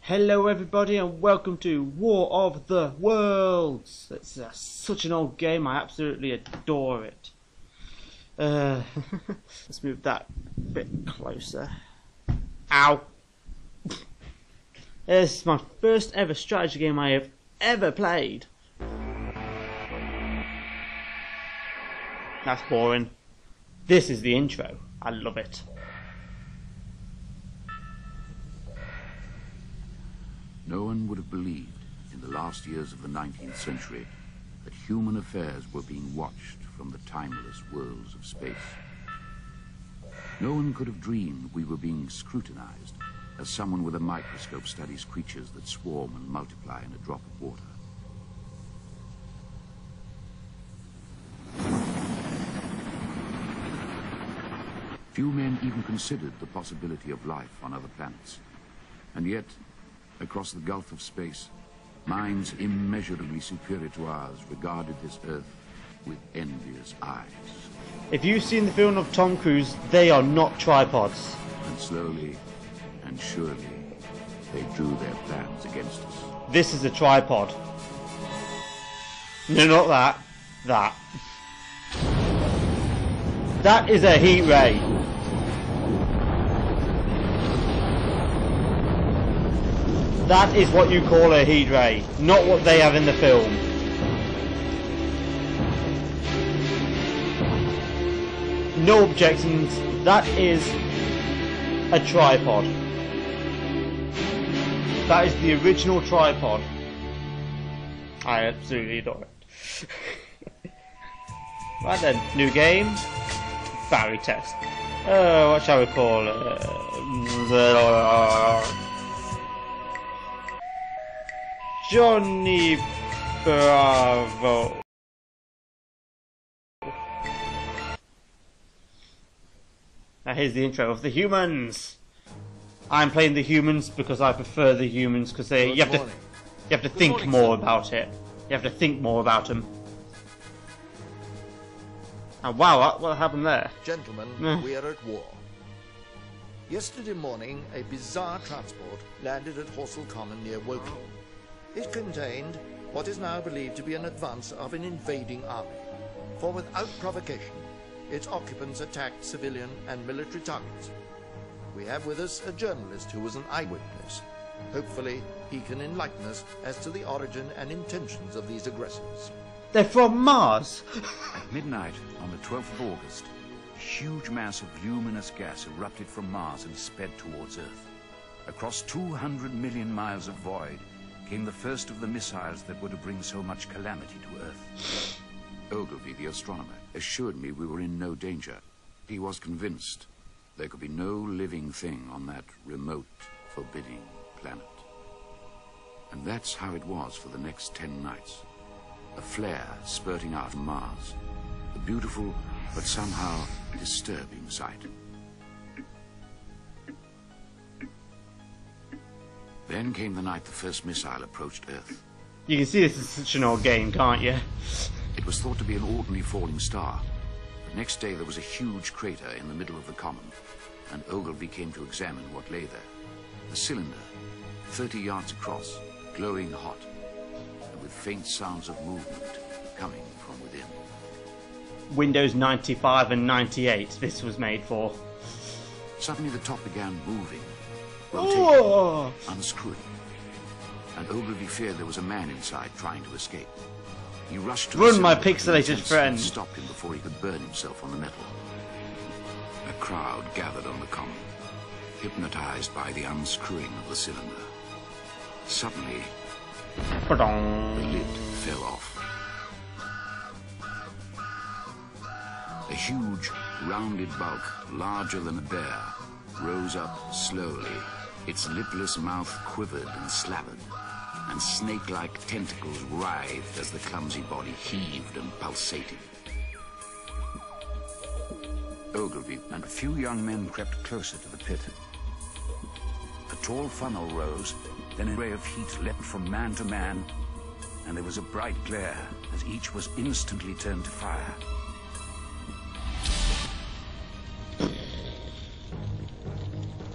Hello everybody and welcome to War of the Worlds. It's such an old game, I absolutely adore it. Let's move that bit closer. Ow! This is my first ever strategy game I have ever played. That's boring. This is the intro. I love it. No one would have believed in the last years of the 19th century that human affairs were being watched from the timeless worlds of space. No one could have dreamed we were being scrutinized as someone with a microscope studies creatures that swarm and multiply in a drop of water. Few men even considered the possibility of life on other planets. And yet, across the gulf of space, minds immeasurably superior to ours regarded this Earth with envious eyes. If you've seen the film of Tom Cruise, they are not tripods. And slowly and surely, they drew their plans against us. This is a tripod. No, not that. That. That is a heat ray. That is what you call a heat ray, not what they have in the film. No objections, that is a tripod. That is the original tripod. I absolutely adore it. Right then, new game, Barry test. What shall we call it? Johnny Bravo. Now here's the intro of the humans. I'm playing the humans because I prefer the humans because you have to think more about it. You have to think more about them. Oh, wow, what happened there? Gentlemen, we are at war. Yesterday morning, a bizarre transport landed at Horsell Common near Woking. It contained what is now believed to be an advance of an invading army, for without provocation, its occupants attacked civilian and military targets. We have with us a journalist who was an eyewitness. Hopefully, he can enlighten us as to the origin and intentions of these aggressors. They're from Mars! At midnight on the 12th of August, a huge mass of luminous gas erupted from Mars and sped towards Earth. Across 200 million miles of void came the first of the missiles that were to bring so much calamity to Earth. Ogilvy, the astronomer, assured me we were in no danger. He was convinced there could be no living thing on that remote, forbidding planet. And that's how it was for the next 10 nights. A flare spurting out from Mars. A beautiful, but somehow disturbing sight. Then came the night the first missile approached Earth. You can see this is such an old game, can't you? It was thought to be an ordinary falling star. The next day there was a huge crater in the middle of the common, and Ogilvy came to examine what lay there. A cylinder, 30 yards across, glowing hot, and with faint sounds of movement coming from within. Windows 95 and 98 this was made for. Suddenly the top began moving, rotating, unscrewing, and Ogilvy feared there was a man inside trying to escape. He rushed to Run, my pixelated friend! Stopped him before he could burn himself on the metal. A crowd gathered on the common, hypnotized by the unscrewing of the cylinder. Suddenly, the lid fell off. A huge, rounded bulk, larger than a bear, rose up slowly. Its lipless mouth quivered and slavered, and snake-like tentacles writhed as the clumsy body heaved and pulsated. Ogilvy and a few young men crept closer to the pit. A tall funnel rose, then a ray of heat leapt from man to man, and there was a bright glare as each was instantly turned to fire.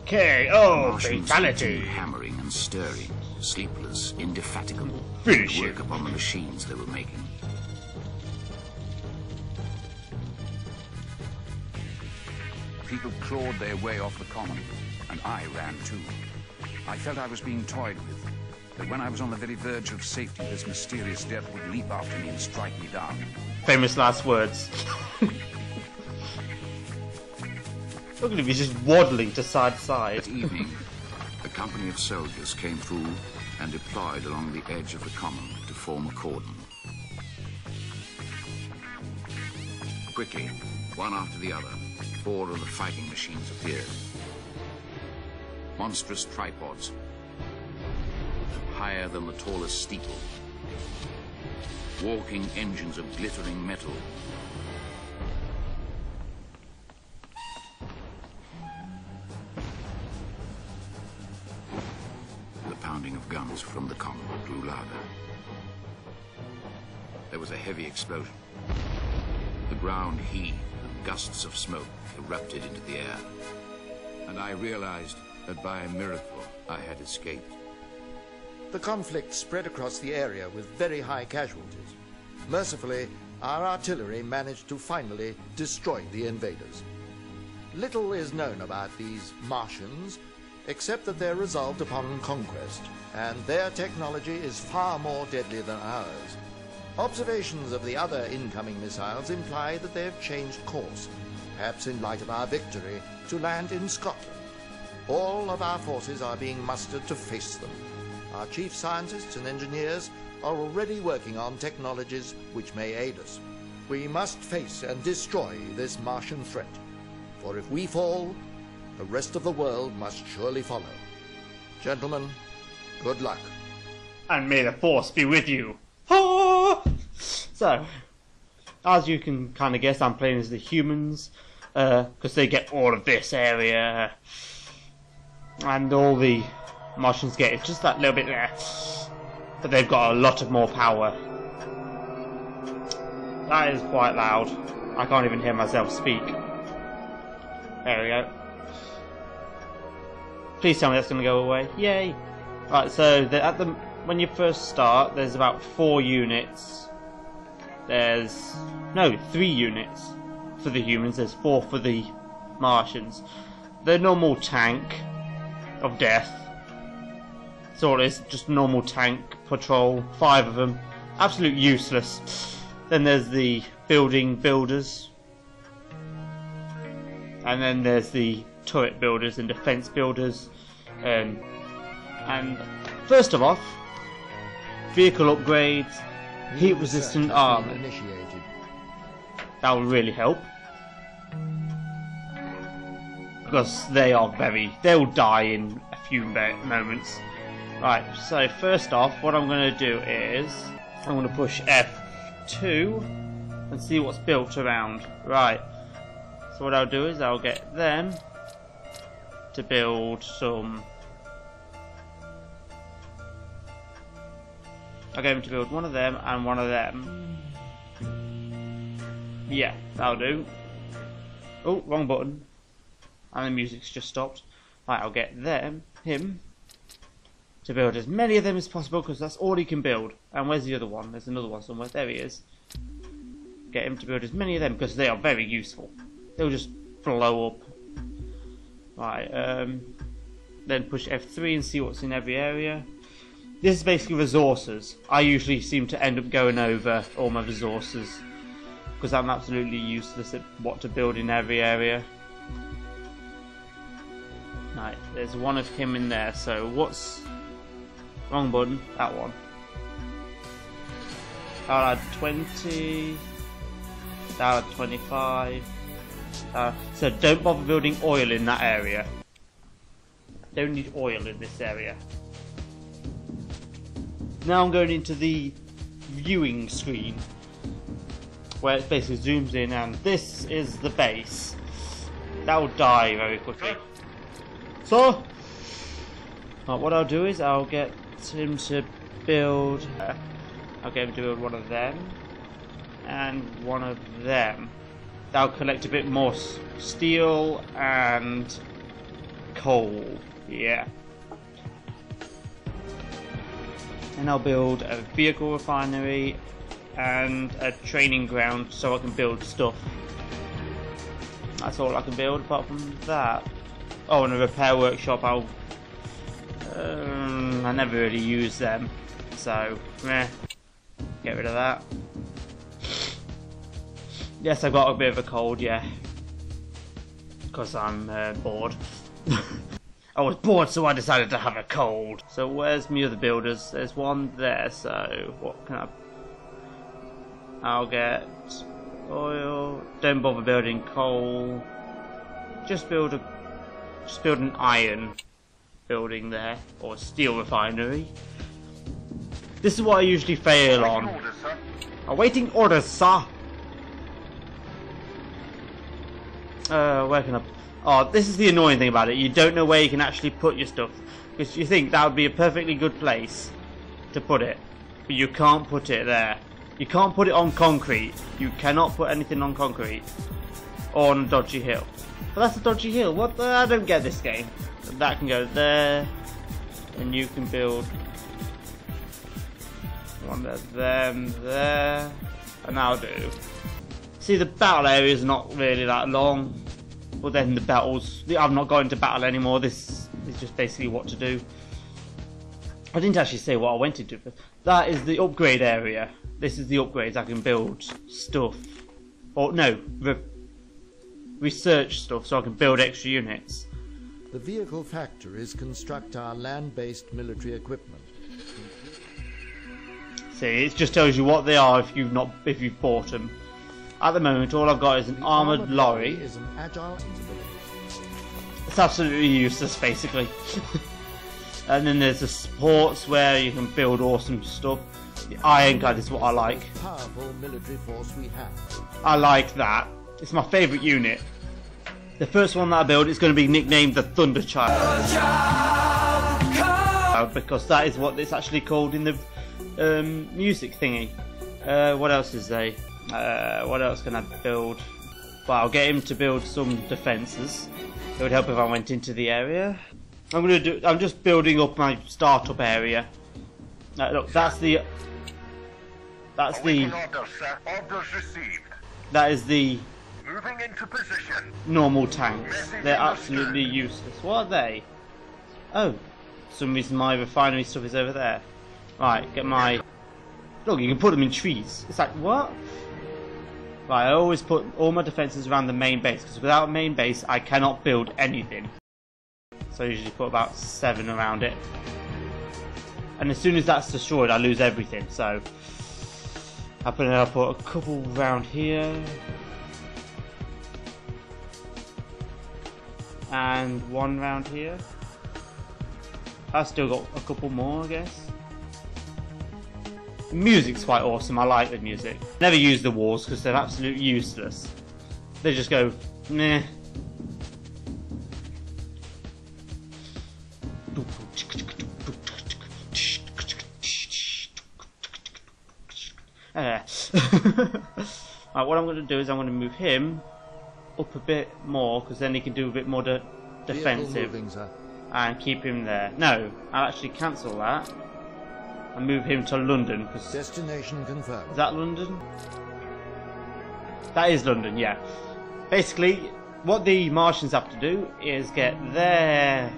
Okay, oh, Martians fatality. continued hammering and stirring, sleepless, indefatigable, Finish to it. work upon the machines they were making. People clawed their way off the common, and I ran too. I felt I was being toyed with, that when I was on the very verge of safety, this mysterious death would leap after me and strike me down. Famous last words. Look at him, he's just waddling to side to side. At evening, a company of soldiers came through and deployed along the edge of the common to form a cordon. Quickly, one after the other, 4 of the fighting machines appeared. Monstrous tripods, higher than the tallest steeple. Walking engines of glittering metal. The pounding of guns from the common grew louder. There was a heavy explosion. The ground heaved and gusts of smoke erupted into the air. And I realized that by a miracle I had escaped. The conflict spread across the area with very high casualties. Mercifully, our artillery managed to finally destroy the invaders. Little is known about these Martians, except that they're resolved upon conquest, and their technology is far more deadly than ours. Observations of the other incoming missiles imply that they have changed course, perhaps in light of our victory, to land in Scotland. All of our forces are being mustered to face them. Our chief scientists and engineers are already working on technologies which may aid us. We must face and destroy this Martian threat, for if we fall, the rest of the world must surely follow. Gentlemen, good luck. And may the force be with you. Ah! So, as you can kind of guess, I'm playing as the humans, because they get all of this area, and all the Martians get is just that little bit there, but they've got a lot of more power. That is quite loud. I can't even hear myself speak. There we go. Please tell me that's going to go away. Yay! Right, so when you first start, there's about 4 units. There's 3 units for the humans. There's 4 for the Martians. The normal tank of death. So it is just normal tank patrol. 5 of them, absolute useless. Then there's the builders, and then there's the turret builders and defense builders. And first of all, vehicle upgrades, heat resistant armor. Initiated. That will really help, because they'll die in a few moments. Right, so first off, what I'm going to do is I'm going to push F2 and see what's built around. Right, so what I'll do is I'll get them to build some. I'll get them to build one of them and one of them. Yeah, that'll do. Oh, wrong button. And the music's just stopped. Right, I'll get him to build as many of them as possible, because that's all he can build. And where's the other one? There's another one somewhere. There he is. Get him to build as many of them, because they are very useful. They'll just blow up. Right, then push F3 and see what's in every area. This is basically resources. I usually seem to end up going over all my resources, because I'm absolutely useless at what to build in every area. Right, there's one of him in there, so what's... Wrong button, that one. I'll add 20, I'll add 25. So don't bother building oil in that area. Don't need oil in this area. Now I'm going into the viewing screen, where it basically zooms in, and this is the base. That will die very quickly. So, what I'll do is I'll get him to build. I'll get him to build one of them and one of them. That'll collect a bit more steel and coal. Yeah. And I'll build a vehicle refinery and a training ground so I can build stuff. That's all I can build apart from that. Oh, and a repair workshop. I never really use them, so meh. Get rid of that. Yes, I got a bit of a cold, yeah, because I'm bored. I was bored, so I decided to have a cold. So where's my other builders? There's one there, so what can I... I'll get oil. Don't bother building coal. Just build an iron building there, or a steel refinery. This is what I usually fail on. Awaiting orders, sir. Where can I... Oh, this is the annoying thing about it. You don't know where you can actually put your stuff, because you think that would be a perfectly good place to put it, but you can't put it there. You can't put it on concrete. You cannot put anything on concrete or on a dodgy hill. But that's a dodgy hill. What the... I don't get this game. That can go there, and you can build one of them there, and I'll do. See, the battle area is not really that long, but then the battles... I've not got into battle anymore. This is just basically what to do. I didn't actually say what I went into. That is the upgrade area. This is the upgrades. I can build stuff. Or no, research stuff so I can build extra units. The vehicle factories construct our land-based military equipment. See, it just tells you what they are if you've bought them. At the moment, all I've got is an armoured lorry. Is an agile... It's absolutely useless, basically. And then there's the sports where you can build awesome stuff. The ironclad is what I like. Powerful military force we have. I like that. It's my favourite unit. The first one that I build is going to be nicknamed the Thunder Child. Because that is what it's actually called in the music thingy. What else is there? What else can I build? Well, I'll get him to build some defences. It would help if I went into the area. I'm just building up my startup area. Look, that's the Moving into position. normal tanks. They're absolutely useless. What are they? Oh, for some reason my refinery stuff is over there. Right, get my... Look, you can put them in trees. It's like, what? Right, I always put all my defences around the main base, because without a main base I cannot build anything. So I usually put about 7 around it. And as soon as that's destroyed I lose everything, so... I'll put a couple around here. And one round here. I've still got a couple more, I guess. The music's quite awesome. I like the music. Never use the walls because they're absolutely useless. They just go meh. Right, what I'm going to do is I'm going to move him up a bit more, because then he can do a bit more defensive and keep him there. No, I'll actually cancel that and move him to London, because destination confirmed. Is that London? That is London, yeah. Basically, what the Martians have to do is get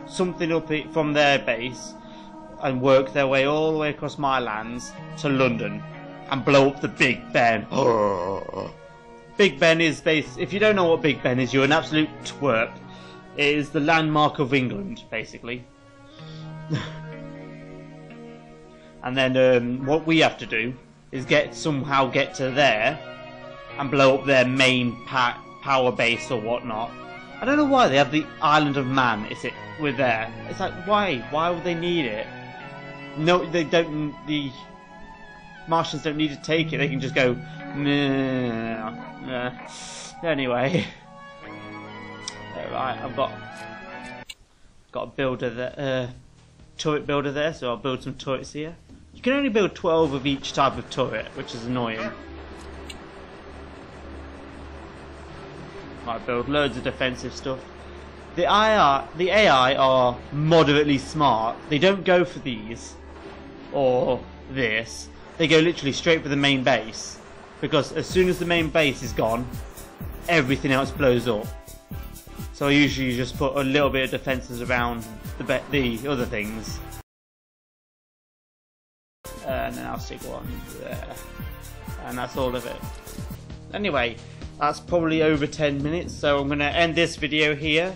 something up from their base and work their way all the way across my lands to London and blow up the Big Ben. Big Ben is if you don't know what Big Ben is, you're an absolute twerp. It is the landmark of England, basically. And then what we have to do is somehow get to there and blow up their main power base or whatnot. I don't know why they have the Island of Man. We're there. It's like, why? Why would they need it? No, they don't. The Martians don't need to take it. They can just go. Anyway, right. I've got a builder there, turret builder there. So I'll build some turrets here. You can only build 12 of each type of turret, which is annoying. I build loads of defensive stuff. The AI are moderately smart. They don't go for these or this. They go literally straight for the main base, because as soon as the main base is gone, everything else blows up. So I usually just put a little bit of defences around the other things, and then I'll stick one there, and that's all of it. Anyway, that's probably over 10 minutes, so I'm going to end this video here,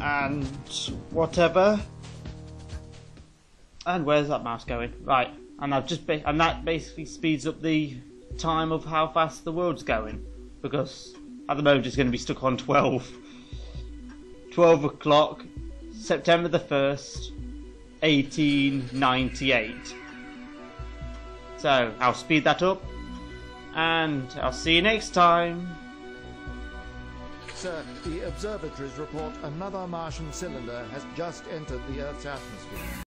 and whatever. And where's that mouse going? Right, and and that basically speeds up the time of how fast the world's going, because at the moment it's going to be stuck on 12 o'clock, September the 1st, 1898. So I'll speed that up, and I'll see you next time. Sir, the observatories report another Martian cylinder has just entered the Earth's atmosphere.